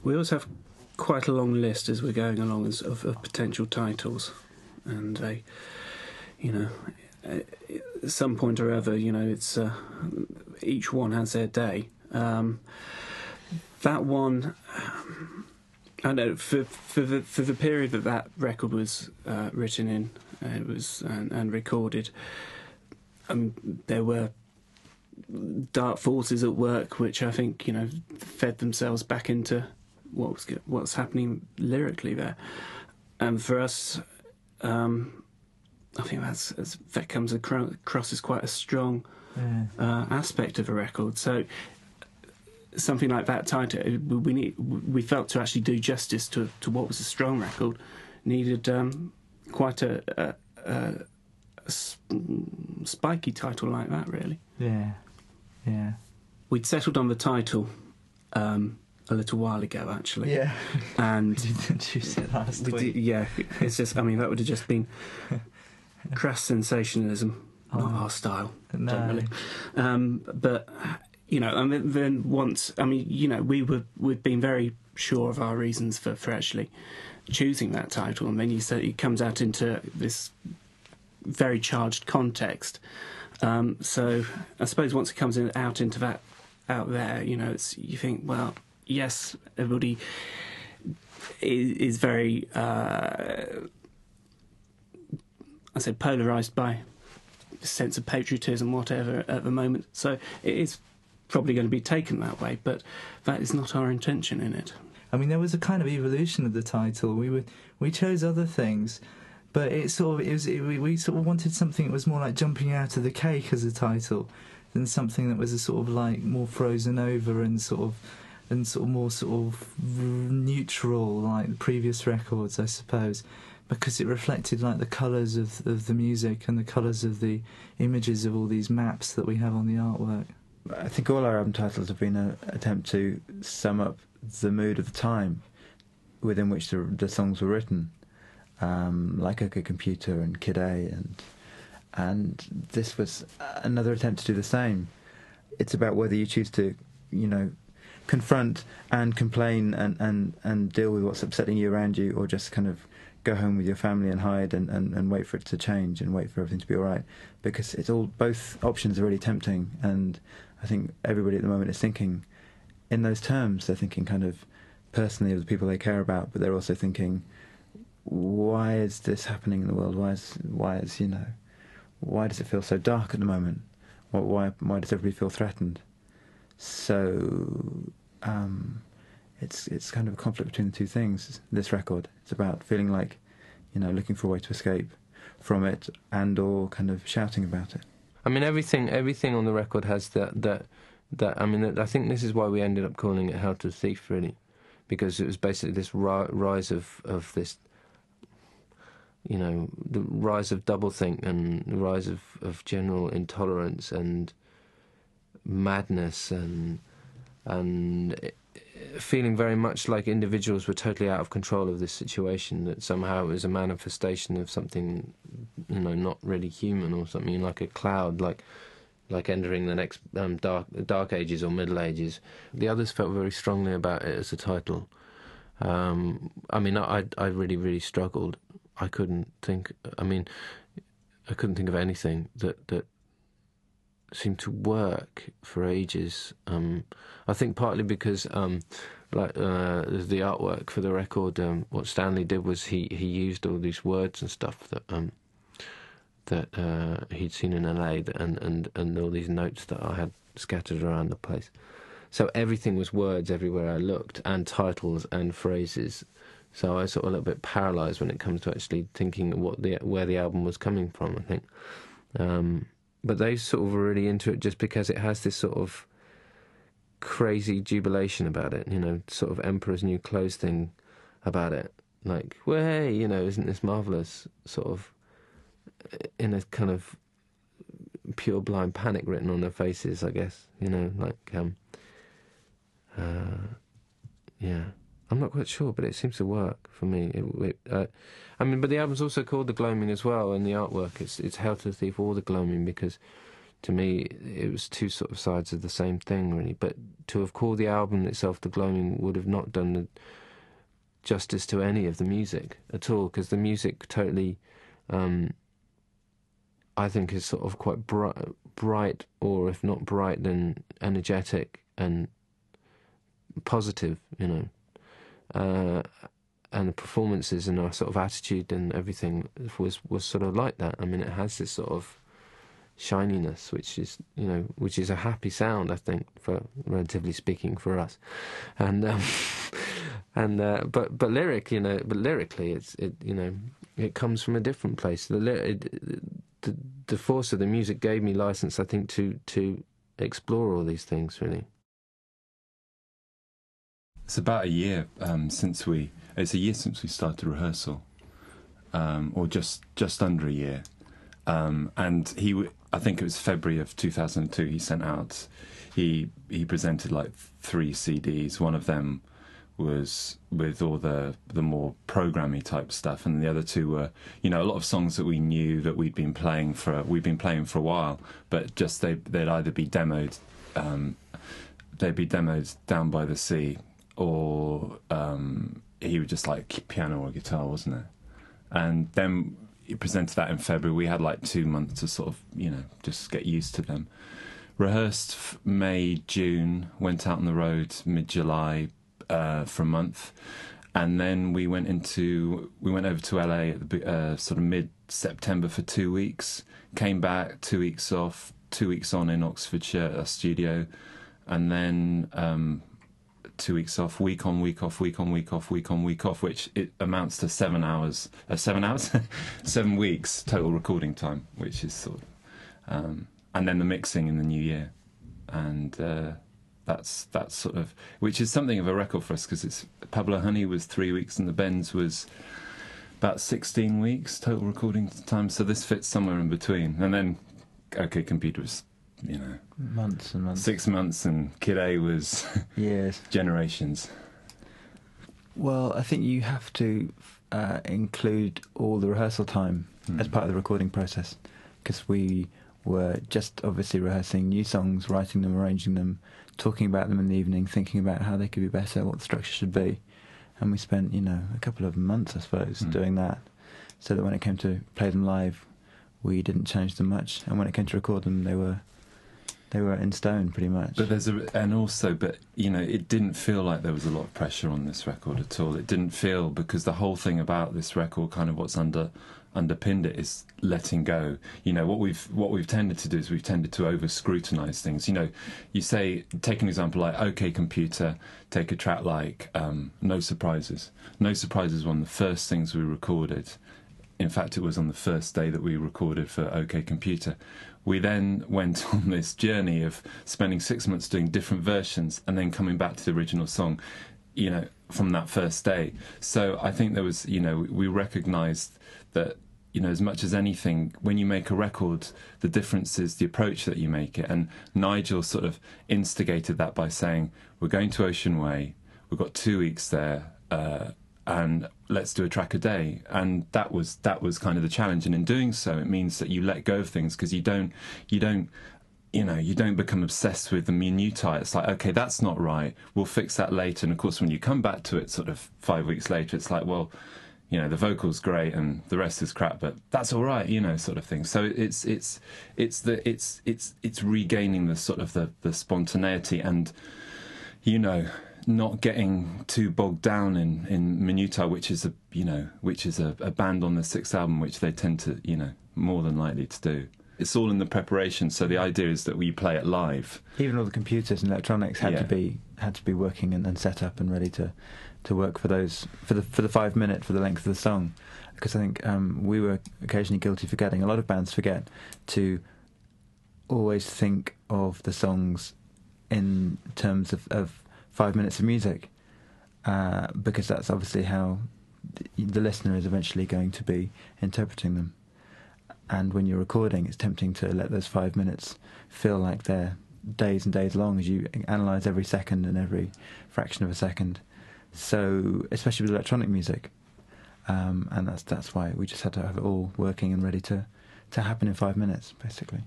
We always have quite a long list as we're going along of potential titles, and at some point or other, it's each one has their day. That one, I know for the period that record was written in, it was and recorded. There were dark forces at work, which I think fed themselves back into what's happening lyrically there. And for us, I think that comes across as quite a strong aspect of a record. So something like that title, we felt to actually do justice to what was a strong record, needed quite a spiky title like that, really. Yeah. We'd settled on the title a little while ago, actually. Yeah. And didn't choose it last week. Yeah, it's just, that would have just been crass sensationalism, not our style, generally. But, then once, we'd been very sure of our reasons for actually choosing that title, and then you said it comes out into this very charged context. So I suppose once it comes out into that, out there, you think, well, yes, everybody is very, polarised by a sense of patriotism, whatever, at the moment. So it is probably going to be taken that way, but that is not our intention in it. There was a kind of evolution of the title. We chose other things, but we sort of wanted something that was more like jumping out of the cake as a title than something that was a sort of like more frozen over and more neutral like the previous records, I suppose, because it reflected like the colours of the music and the colours of the images of all these maps that we have on the artwork. I think all our album titles have been an attempt to sum up the mood of the time within which the songs were written, like OK Computer and Kid A, and this was another attempt to do the same. It's about whether you choose to, confront and complain and deal with what's upsetting you around you, or just kind of go home with your family and hide and wait for it to change and wait for everything to be all right, because both options are really tempting, and I think everybody at the moment is thinking in those terms. They're thinking kind of personally of the people they care about, but they're also thinking, why is this happening in the world? Why does it feel so dark at the moment? Why does everybody feel threatened? So it's kind of a conflict between the two things, this record. It's about feeling like, looking for a way to escape from it, and or kind of shouting about it. Everything on the record has that. I think this is why we ended up calling it Hail to the Thief, really, because it was basically this rise of this, the rise of doublethink and the rise of general intolerance and madness and feeling very much like individuals were totally out of control of this situation, that somehow it was a manifestation of something, not really human, or something like a cloud, like entering the next dark ages or Middle Ages. The others felt very strongly about it as a title. I really, really struggled. I couldn't think of anything that seemed to work for ages. I think partly because the artwork for the record, what Stanley did was he used all these words and stuff that he'd seen in LA, and all these notes that I had scattered around the place. So everything was words everywhere I looked, and titles and phrases. So I was sort of a little bit paralysed when it comes to actually thinking where the album was coming from, I think. But they sort of were really into it just because it has this sort of crazy jubilation about it, sort of Emperor's New Clothes thing about it. Like, well, hey, isn't this marvellous? Sort of in a kind of pure blind panic written on their faces, I guess. Yeah. I'm not quite sure, but it seems to work for me. But the album's also called The Gloaming as well, and the artwork, it's Hail to the Thief or The Gloaming, because to me, it was two sort of sides of the same thing, really. But to have called the album itself The Gloaming would have not done the justice to any of the music at all, because the music totally, I think, is sort of quite bright, or if not bright, then energetic and positive, you know. And the performances and our sort of attitude and everything was sort of like that. I mean, it has this sort of shininess, which is, you know, which is a happy sound, I think, for relatively speaking for us, and but lyrically, it comes from a different place. The force of the music gave me license, I think, to explore all these things, really. It's about a year since we started rehearsal, or just under a year. And I think it was February of 2002, he sent out, he presented like 3 CDs. One of them was with all the more programmy type stuff, and the other 2 were, you know, a lot of songs that we knew that we'd been playing for a while, but just they'd either be demoed, down by the sea, or he would just like piano or guitar, wasn't it? And then he presented that in February. We had like 2 months to sort of, you know, just get used to them. Rehearsed May, June, went out on the road mid-July for a month, and then we went over to LA at the sort of mid-September for 2 weeks. Came back, 2 weeks off, 2 weeks on in Oxfordshire, our studio, and then 2 weeks off, week on, week off, week on, week off, week on, week off, which it amounts to 7 hours, 7 weeks total recording time, which is sort of, and then the mixing in the new year, and that's sort of, which is something of a record for us, because it's Pablo Honey was 3 weeks and the Bends was about 16 weeks total recording time, so this fits somewhere in between. And then OK Computer was, you know, months and months, 6 months, and Kid A was years, generations. Well, I think you have to include all the rehearsal time as part of the recording process, because we were just obviously rehearsing new songs, writing them, arranging them, talking about them in the evening, thinking about how they could be better, what the structure should be, and we spent, you know, a couple of months, I suppose, doing that, so that when it came to play them live, we didn't change them much, and when it came to record them, they were in stone, pretty much. But but you know, it didn't feel like there was a lot of pressure on this record at all. It didn't feel, because the whole thing about this record, kind of what's underpinned it, is letting go. You know, what we've tended to do is we've tended to over scrutinise things. You know, you say, take an example like OK Computer, take a track like No Surprises. No Surprises was one of the first things we recorded. In fact, it was on the first day that we recorded for OK Computer. We then went on this journey of spending 6 months doing different versions and then coming back to the original song, you know, from that first day. So I think there was, you know, we recognised that, you know, as much as anything, when you make a record, the difference is the approach that you make it. And Nigel sort of instigated that by saying, we're going to Ocean Way, we've got 2 weeks there, and let's do a track a day. And that was kind of the challenge. And in doing so, it means that you let go of things, because you don't become obsessed with the minutiae. It's like, okay, that's not right, we'll fix that later. And of course, when you come back to it sort of 5 weeks later, it's like, well, you know, the vocal's great and the rest is crap, but that's all right, you know, sort of thing. So it's regaining the sort of the spontaneity, and, you know, not getting too bogged down in minutiae, which is a band on the 6th album, which they tend to, you know, more than likely to do. It's all in the preparation, so the idea is that we play it live. Even all the computers and electronics had to be working and set up and ready to work for those for the 5 minute, for the length of the song. Because I think we were occasionally guilty of forgetting. A lot of bands forget to always think of the songs in terms of 5 minutes of music, because that's obviously how the listener is eventually going to be interpreting them. And when you're recording, it's tempting to let those 5 minutes feel like they're days and days long, as you analyse every second and every fraction of a second. So, especially with electronic music, and that's why we just had to have it all working and ready to happen in 5 minutes, basically.